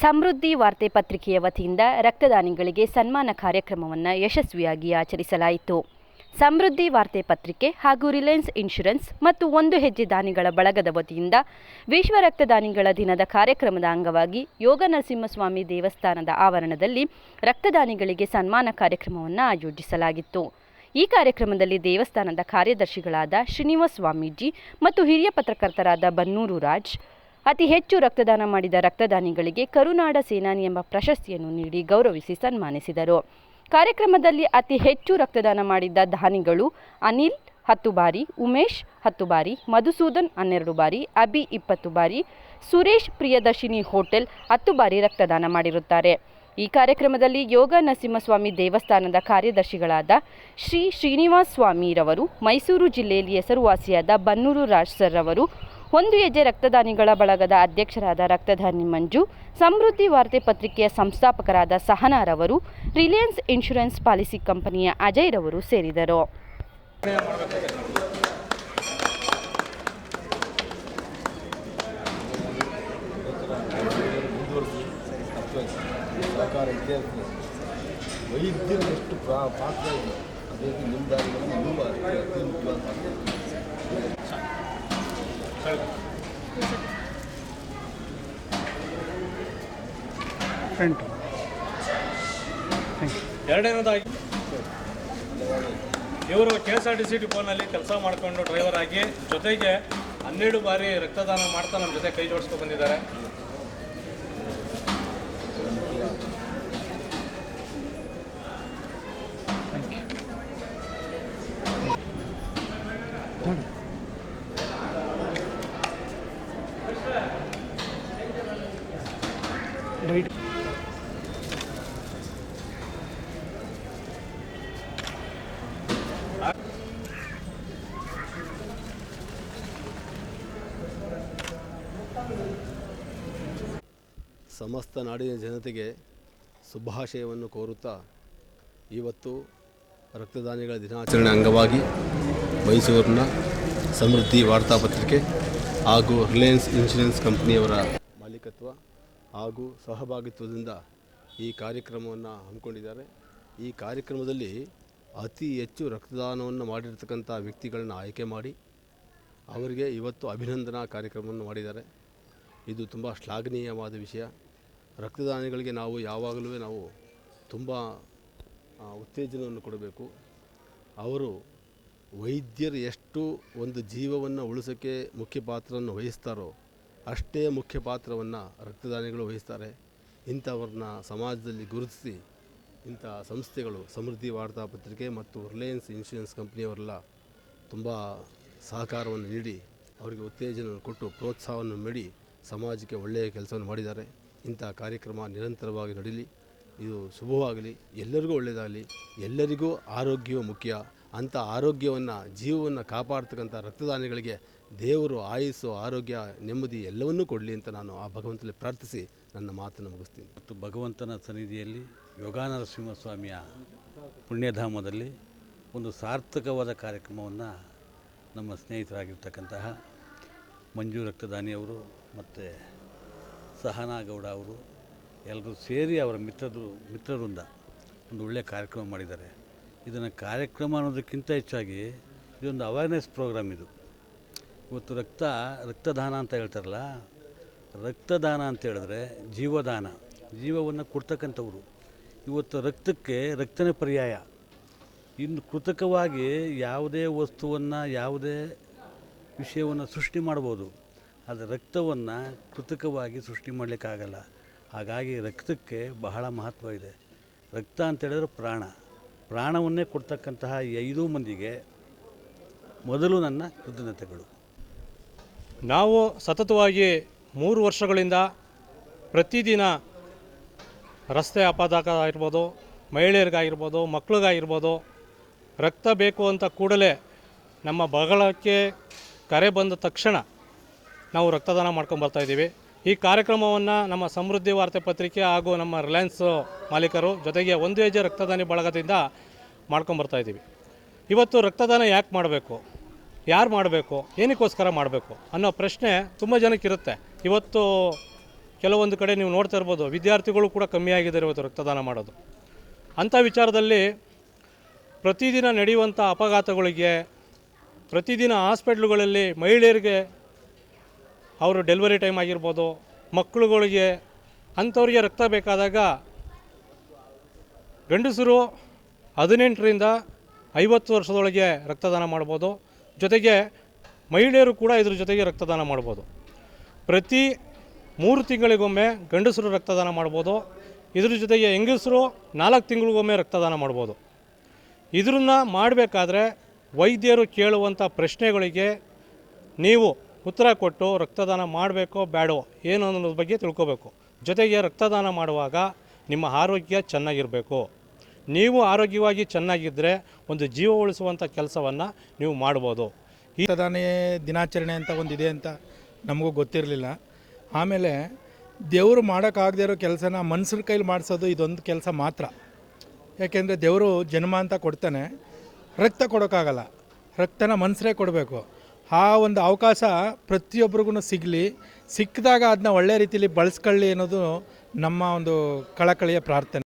ಸಮೃದ್ಧಿ ವಾರ್ತೆ ಪತ್ರಿಕೆಯ ವತಿಯಿಂದ ರಕ್ತದಾನಿಗಳಿಗೆ ಸನ್ಮಾನ ಕಾರ್ಯಕ್ರಮವನ್ನು ಯಶಸ್ವಿಯಾಗಿ ಆಚರಿಸಲಾಯಿತು. ಸಮೃದ್ಧಿ ವಾರ್ತೆ ಪತ್ರಿಕೆ ಹಾಗೂ ರಿಲಯನ್ಸ್ ಇನ್ಶೂರೆನ್ಸ್ ಮತ್ತು ಒಂದು ಹೆಜ್ಜೆ ದಾನಿಗಳ ಬಳಗದ ವತಿಯಿಂದ ವಿಶ್ವ ರಕ್ತದಾನಿಗಳ ದಿನದ ಕಾರ್ಯಕ್ರಮದ ಅಂಗವಾಗಿ ಯೋಗ ನರಸಿಂಹಸ್ವಾಮಿ ದೇವಸ್ಥಾನದ ಆವರಣದಲ್ಲಿ ರಕ್ತದಾನಿಗಳಿಗೆ ಸನ್ಮಾನ ಕಾರ್ಯಕ್ರಮವನ್ನು ಆಯೋಜಿಸಲಾಗಿತ್ತು. ಈ ಕಾರ್ಯಕ್ರಮದಲ್ಲಿ ದೇವಸ್ಥಾನದ ಕಾರ್ಯದರ್ಶಿಗಳಾದ ಶ್ರೀನಿವಾಸ್ ಸ್ವಾಮೀಜಿ ಮತ್ತು ಹಿರಿಯ ಪತ್ರಕರ್ತರಾದ ಬನ್ನೂರು ರಾಜ್ ಅತಿ ಹೆಚ್ಚು ರಕ್ತದಾನ ಮಾಡಿದ ರಕ್ತದಾನಿಗಳಿಗೆ ಕರುನಾಡ ಸೇನಾನಿ ಎಂಬ ಪ್ರಶಸ್ತಿಯನ್ನು ನೀಡಿ ಗೌರವಿಸಿ ಸನ್ಮಾನಿಸಿದರು. ಕಾರ್ಯಕ್ರಮದಲ್ಲಿ ಅತಿ ಹೆಚ್ಚು ರಕ್ತದಾನ ಮಾಡಿದ್ದ ದಾನಿಗಳು ಅನಿಲ್ 10 ಬಾರಿ, ಉಮೇಶ್ 10 ಬಾರಿ, ಮಧುಸೂದನ್ 12 ಬಾರಿ, ಅಭಿ 20 ಬಾರಿ, ಸುರೇಶ್ ಪ್ರಿಯದರ್ಶಿನಿ ಹೋಟೆಲ್ 10 ಬಾರಿ ರಕ್ತದಾನ ಮಾಡಿರುತ್ತಾರೆ. ಈ ಕಾರ್ಯಕ್ರಮದಲ್ಲಿ ಯೋಗ ನರಸಿಂಹಸ್ವಾಮಿ ದೇವಸ್ಥಾನದ ಕಾರ್ಯದರ್ಶಿಗಳಾದ ಶ್ರೀ ಶ್ರೀನಿವಾಸ್ ಸ್ವಾಮಿರವರು, ಮೈಸೂರು ಜಿಲ್ಲೆಯಲ್ಲಿ ಹೆಸರುವಾಸಿಯಾದ ಬನ್ನೂರು ರಾಜ್ ಸರ್ ಅವರು, ಒಂದು ಹೆಜ್ಜೆ ರಕ್ತದಾನಿಗಳ ಬಳಗದ ಅಧ್ಯಕ್ಷರಾದ ರಕ್ತದಾನಿ ಮಂಜು, ಸಮೃದ್ಧಿ ವಾರ್ತೆ ಪತ್ರಿಕೆಯ ಸಂಸ್ಥಾಪಕರಾದ ಸಹನಾರವರು, ರಿಲಯನ್ಸ್ ಇನ್ಶೂರೆನ್ಸ್ ಪಾಲಿಸಿ ಕಂಪನಿಯ ಅಜಯ್ರವರು ಸೇರಿದರು. ವೈದ್ಯರು ಎಷ್ಟು ಪಾತ್ರ ಇದೆ ಅದೇ ನಿಮ್ದಾರಿಗಳನ್ನು ತುಂಬ ಎರಡನೇದಾಗಿ ಇವರು KSRTC ಡಿಪೋನಲ್ಲಿ ಕೆಲಸ ಮಾಡಿಕೊಂಡು ಡ್ರೈವರ್ ಆಗಿ ಜೊತೆಗೆ 12 ಬಾರಿ ರಕ್ತದಾನ ಮಾಡ್ತಾ ನಮ್ಮ ಜೊತೆ ಕೈ ಜೋಡಿಸ್ಕೊಂಡು ಬಂದಿದ್ದಾರೆ. ಸಮಸ್ತ ನಾಡಿನ ಜನತೆಗೆ ಶುಭಾಶಯವನ್ನು ಕೋರುತ್ತಾ ಇವತ್ತು ರಕ್ತದಾನಿಗಳ ದಿನಾಚರಣೆ ಅಂಗವಾಗಿ ಮೈಸೂರಿನ ಸಮೃದ್ಧಿ ವಾರ್ತಾಪತ್ರಿಕೆ ಹಾಗೂ ರಿಲಯನ್ಸ್ ಇನ್ಶೂರೆನ್ಸ್ ಕಂಪನಿಯವರ ಮಾಲೀಕತ್ವ ಹಾಗೂ ಸಹಭಾಗಿತ್ವದಿಂದ ಈ ಕಾರ್ಯಕ್ರಮವನ್ನು ಹಮ್ಮಿಕೊಂಡಿದ್ದಾರೆ. ಈ ಕಾರ್ಯಕ್ರಮದಲ್ಲಿ ಅತಿ ಹೆಚ್ಚು ರಕ್ತದಾನವನ್ನು ಮಾಡಿರ್ತಕ್ಕಂಥ ವ್ಯಕ್ತಿಗಳನ್ನು ಆಯ್ಕೆ ಮಾಡಿ ಅವರಿಗೆ ಇವತ್ತು ಅಭಿನಂದನಾ ಕಾರ್ಯಕ್ರಮವನ್ನು ಮಾಡಿದ್ದಾರೆ. ಇದು ತುಂಬ ಶ್ಲಾಘನೀಯವಾದ ವಿಷಯ. ರಕ್ತದಾನಿಗಳಿಗೆ ನಾವು ಯಾವಾಗಲೂ ತುಂಬ ಉತ್ತೇಜನವನ್ನು ಕೊಡಬೇಕು. ಅವರು ವೈದ್ಯರು ಎಷ್ಟು ಒಂದು ಜೀವವನ್ನು ಉಳಿಸೋಕ್ಕೆ ಮುಖ್ಯ ಪಾತ್ರವನ್ನು ವಹಿಸ್ತಾರೋ ಅಷ್ಟೇ ಮುಖ್ಯ ಪಾತ್ರವನ್ನು ರಕ್ತದಾನಿಗಳು ವಹಿಸ್ತಾರೆ. ಇಂಥವ್ರನ್ನ ಸಮಾಜದಲ್ಲಿ ಗುರುತಿಸಿ ಇಂಥ ಸಂಸ್ಥೆಗಳು ಸಮೃದ್ಧಿ ವಾರ್ತಾಪತ್ರಿಕೆ ಮತ್ತು ರಿಲಯನ್ಸ್ ಇನ್ಶೂರೆನ್ಸ್ ಕಂಪ್ನಿಯವರೆಲ್ಲ ತುಂಬ ಸಹಕಾರವನ್ನು ನೀಡಿ ಅವರಿಗೆ ಉತ್ತೇಜನವನ್ನು ಕೊಟ್ಟು ಪ್ರೋತ್ಸಾಹವನ್ನು ನೀಡಿ ಸಮಾಜಕ್ಕೆ ಒಳ್ಳೆಯ ಕೆಲಸವನ್ನು ಮಾಡಿದ್ದಾರೆ. ಇಂಥ ಕಾರ್ಯಕ್ರಮ ನಿರಂತರವಾಗಿ ನಡೀಲಿ, ಇದು ಶುಭವಾಗಲಿ, ಎಲ್ಲರಿಗೂ ಒಳ್ಳೆಯದಾಗಲಿ. ಎಲ್ಲರಿಗೂ ಆರೋಗ್ಯವೂ ಮುಖ್ಯ. ಅಂಥ ಆರೋಗ್ಯವನ್ನು ಜೀವವನ್ನು ಕಾಪಾಡ್ತಕ್ಕಂಥ ರಕ್ತದಾನಿಗಳಿಗೆ ದೇವರು ಆಯುಸ್ಸು, ಆರೋಗ್ಯ, ನೆಮ್ಮದಿ ಎಲ್ಲವನ್ನೂ ಕೊಡಲಿ ಅಂತ ನಾನು ಆ ಭಗವಂತನಲ್ಲಿ ಪ್ರಾರ್ಥಿಸಿ ನನ್ನ ಮಾತನ್ನು ಮುಗಿಸ್ತೀನಿ. ಮತ್ತು ಭಗವಂತನ ಸನ್ನಿಧಿಯಲ್ಲಿ ಯೋಗ ನರಸಿಂಹಸ್ವಾಮಿಯ ಪುಣ್ಯಧಾಮದಲ್ಲಿ ಒಂದು ಸಾರ್ಥಕವಾದ ಕಾರ್ಯಕ್ರಮವನ್ನು ನಮ್ಮ ಸ್ನೇಹಿತರಾಗಿರ್ತಕ್ಕಂತಹ ಮಂಜು ರಕ್ತದಾನಿಯವರು ಮತ್ತು ಸಹನಾಗೌಡ ಅವರು ಎಲ್ಲರೂ ಸೇರಿ ಅವರ ಮಿತ್ರರಿಂದ ಒಂದು ಒಳ್ಳೆಯ ಕಾರ್ಯಕ್ರಮ ಮಾಡಿದ್ದಾರೆ. ಇದನ್ನು ಕಾರ್ಯಕ್ರಮ ಅನ್ನೋದಕ್ಕಿಂತ ಹೆಚ್ಚಾಗಿ ಇದೊಂದು ಅವೇರ್ನೆಸ್ ಪ್ರೋಗ್ರಾಮ್. ಇದು ಇವತ್ತು ರಕ್ತದಾನ ಅಂತ ಹೇಳ್ತಾರಲ್ಲ, ರಕ್ತದಾನ ಅಂತ ಹೇಳಿದ್ರೆ ಜೀವದಾನ, ಜೀವವನ್ನು ಕೊಡ್ತಕ್ಕಂಥವ್ರು. ಇವತ್ತು ರಕ್ತಕ್ಕೆ ರಕ್ತನೇ ಪರ್ಯಾಯ. ಇನ್ನು ಕೃತಕವಾಗಿ ಯಾವುದೇ ವಸ್ತುವನ್ನು ಯಾವುದೇ ವಿಷಯವನ್ನು ಸೃಷ್ಟಿ ಮಾಡ್ಬೋದು, ಆದರೆ ರಕ್ತವನ್ನು ಕೃತಕವಾಗಿ ಸೃಷ್ಟಿ ಮಾಡಲಿಕ್ಕಾಗಲ್ಲ. ಹಾಗಾಗಿ ರಕ್ತಕ್ಕೆ ಬಹಳ ಮಹತ್ವ ಇದೆ. ರಕ್ತ ಅಂತೇಳಿದ್ರೆ ಪ್ರಾಣವನ್ನೇ ಕೊಡ್ತಕ್ಕಂತಹ ಈ 5 ಮಂದಿಗೆ ಮೊದಲು ನನ್ನ ಕೃತಜ್ಞತೆಗಳು. ನಾವು ಸತತವಾಗಿ 3 ವರ್ಷಗಳಿಂದ ಪ್ರತಿದಿನ ರಸ್ತೆ ಅಪಘಾತ ಆಗಿರ್ಬೋದು, ಮಹಿಳೆಯರಿಗಾಗಿರ್ಬೋದು, ಮಕ್ಕಳಿಗಾಗಿರ್ಬೋದು, ರಕ್ತ ಬೇಕು ಅಂತ ಕೂಡಲೇ ನಮ್ಮ ಬಗಳಕ್ಕೆ ಕರೆ ಬಂದ ತಕ್ಷಣ ನಾವು ರಕ್ತದಾನ ಮಾಡ್ಕೊಂಬರ್ತಾಯಿದ್ದೀವಿ. ಈ ಕಾರ್ಯಕ್ರಮವನ್ನು ನಮ್ಮ ಸಮೃದ್ಧಿ ವಾರ್ತೆ ಪತ್ರಿಕೆ ಹಾಗೂ ನಮ್ಮ ರಿಲಯನ್ಸ್ ಮಾಲೀಕರು ಜೊತೆಗೆ ಒಂದು ಹೆಜ್ಜೆ ರಕ್ತದಾನಿ ಬಳಗದಿಂದ ಮಾಡ್ಕೊಂಬರ್ತಾಯಿದ್ದೀವಿ. ಇವತ್ತು ರಕ್ತದಾನ ಯಾಕೆ ಮಾಡಬೇಕು, ಯಾರು ಮಾಡಬೇಕು, ಏನಕ್ಕೋಸ್ಕರ ಮಾಡಬೇಕು ಅನ್ನೋ ಪ್ರಶ್ನೆ ತುಂಬ ಜನಕ್ಕಿರುತ್ತೆ. ಇವತ್ತು ಕೆಲವೊಂದು ಕಡೆ ನೀವು ನೋಡ್ತಾ ಇರ್ಬೋದು, ವಿದ್ಯಾರ್ಥಿಗಳು ಕೂಡ ಕಮ್ಮಿ ಆಗಿದ್ದಾರೆ ಇವತ್ತು ರಕ್ತದಾನ ಮಾಡೋದು. ಅಂಥ ವಿಚಾರದಲ್ಲಿ ಪ್ರತಿದಿನ ನಡೆಯುವಂಥ ಅಪಘಾತಗಳಿಗೆ, ಪ್ರತಿದಿನ ಹಾಸ್ಪಿಟ್ಲುಗಳಲ್ಲಿ ಮಹಿಳೆಯರಿಗೆ ಅವರು ಡೆಲಿವರಿ ಟೈಮ್ ಆಗಿರ್ಬೋದು, ಮಕ್ಕಳುಗಳಿಗೆ ಅಂಥವ್ರಿಗೆ ರಕ್ತ ಬೇಕಾದಾಗ ಗಂಡಸರು 18ರಿಂದ 50 ವರ್ಷದೊಳಗೆ ರಕ್ತದಾನ ಮಾಡ್ಬೋದು. ಜೊತೆಗೆ ಮಹಿಳೆಯರು ಕೂಡ ಇದ್ರ ಜೊತೆಗೆ ರಕ್ತದಾನ ಮಾಡ್ಬೋದು. ಪ್ರತಿ 3 ತಿಂಗಳಿಗೊಮ್ಮೆ ಗಂಡಸರು ರಕ್ತದಾನ ಮಾಡ್ಬೋದು. ಇದ್ರ ಜೊತೆಗೆ ಹೆಂಗಸರು 4 ತಿಂಗಳಿಗೊಮ್ಮೆ ರಕ್ತದಾನ ಮಾಡ್ಬೋದು. ಇದನ್ನು ಮಾಡಬೇಕಾದ್ರೆ ವೈದ್ಯರು ಕೇಳುವಂಥ ಪ್ರಶ್ನೆಗಳಿಗೆ ನೀವು ಉತ್ತರ ಕೊಟ್ಟು ರಕ್ತದಾನ ಮಾಡಬೇಕೋ ಬೇಡೋ ಏನು ಅನ್ನೋದ್ರ ಬಗ್ಗೆ ತಿಳ್ಕೋಬೇಕು. ಜೊತೆಗೆ ರಕ್ತದಾನ ಮಾಡುವಾಗ ನಿಮ್ಮ ಆರೋಗ್ಯ ಚೆನ್ನಾಗಿರಬೇಕು. ನೀವು ಆರೋಗ್ಯವಾಗಿ ಚೆನ್ನಾಗಿದ್ದರೆ ಒಂದು ಜೀವ ಉಳಿಸುವಂಥ ಕೆಲಸವನ್ನು ನೀವು ಮಾಡ್ಬೋದು. ಈ ರಕ್ತದಾನ ದಿನಾಚರಣೆ ಅಂತ ಒಂದಿದೆ ಅಂತ ನಮಗೂ ಗೊತ್ತಿರಲಿಲ್ಲ. ಆಮೇಲೆ ದೇವರು ಮಾಡೋಕ್ಕಾಗದೇ ಇರೋ ಕೆಲಸನ ಮನುಷ್ಯರ ಕೈಲಿ ಮಾಡಿಸೋದು ಇದೊಂದು ಕೆಲಸ ಮಾತ್ರ. ಯಾಕೆಂದರೆ ದೇವರು ಜನ್ಮ ಅಂತ ಕೊಡ್ತಾನೆ, ರಕ್ತ ಕೊಡೋಕ್ಕಾಗಲ್ಲ. ರಕ್ತನ ಮನುಷ್ಯರೇ ಕೊಡಬೇಕು. ಆ ಒಂದು ಅವಕಾಶ ಪ್ರತಿಯೊಬ್ಬರಿಗೂ ಸಿಗಲಿ, ಸಿಕ್ಕಿದಾಗ ಅದನ್ನ ಒಳ್ಳೆ ರೀತಿಯಲ್ಲಿ ಬಳಸ್ಕೊಳ್ಳಿ ಅನ್ನೋದು ನಮ್ಮ ಒಂದು ಕಳಕಳಿಯ ಪ್ರಾರ್ಥನೆ.